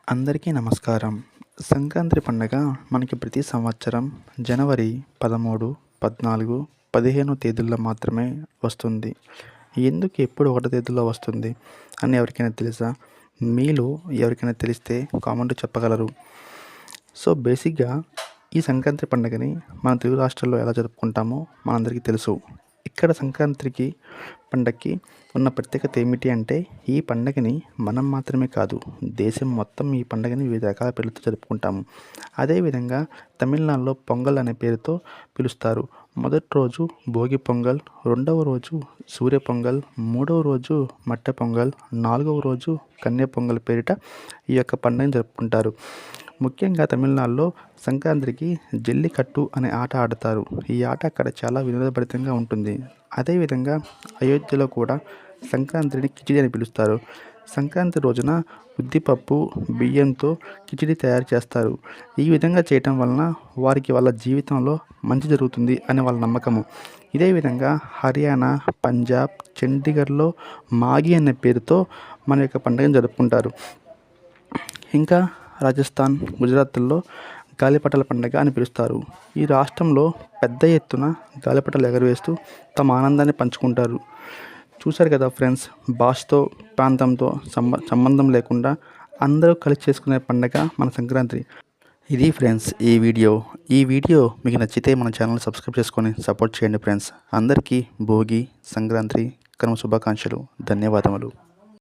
అందరికీ నమస్కారం. సంక్రాంతి పండగ మనకి ప్రతి సంవత్సరం జనవరి 13, 14, 15 తేదీల్లో మాత్రమే వస్తుంది. ఎందుకు ఎప్పుడు ఒకటో తేదీలో వస్తుంది అని ఎవరికైనా తెలుసా? మీలో ఎవరికైనా తెలిస్తే కామెంట్‌లో చెప్పగలరు. బేసిక్‌గా ఈ సంక్రాంతి పండుగని మన తెలుగు రాష్ట్రాల్లో ఎలా జరుపుకుంటామో మనందరికీ తెలుసు. ఇక్కడ సంక్రాంతికి పండగకి ఉన్న ప్రత్యేకత ఏమిటి అంటే, ఈ పండగని మనం మాత్రమే కాదు, దేశం మొత్తం ఈ పండగని వివిధ రకాల పేర్లతో జరుపుకుంటాము. అదేవిధంగా తమిళనాడులో పొంగల్ అనే పేరుతో పిలుస్తారు. మొదటి రోజు భోగి పొంగల్, రెండవ రోజు సూర్య పొంగల్, మూడవ రోజు మట్టె పొంగల్, నాలుగవ రోజు కన్య పొంగల్ పేరిట ఈ యొక్క పండుగను జరుపుకుంటారు. ముఖ్యంగా తమిళనాడులో సంక్రాంతికి జల్లికట్టు అనే ఆట ఆడతారు. ఈ ఆట అక్కడ చాలా వినోదభరితంగా ఉంటుంది. అదేవిధంగా అయోధ్యలో కూడా సంక్రాంతిని కిచిడి అని పిలుస్తారు. సంక్రాంతి రోజున ఉద్దిపప్పు, బియ్యంతో కిచిడి తయారు చేస్తారు. ఈ విధంగా చేయటం వలన వారికి వాళ్ళ జీవితంలో మంచి జరుగుతుంది అని వాళ్ళ నమ్మకము. ఇదే విధంగా హర్యానా, పంజాబ్, చండీగఢ్లో మాఘీ అనే పేరుతో మన యొక్క పండుగను జరుపుకుంటారు. ఇంకా రాజస్థాన్, గుజరాత్లో గాలిపటాల పండుగ అని పిలుస్తారు. ఈ రాష్ట్రంలో పెద్ద ఎత్తున గాలిపటాలు ఎగరవేస్తూ తమ ఆనందాన్ని పంచుకుంటారు. చూశారు కదా ఫ్రెండ్స్, భాషతో, ప్రాంతంతో సంబంధం లేకుండా అందరూ కలిసి చేసుకునే పండుగ మన సంక్రాంతి. ఇది ఫ్రెండ్స్ ఈ వీడియో మీకు నచ్చితే మన ఛానల్ సబ్స్క్రైబ్ చేసుకొని సపోర్ట్ చేయండి ఫ్రెండ్స్. అందరికీ భోగి, సంక్రాంతి, కనుమ శుభాకాంక్షలు. ధన్యవాదములు.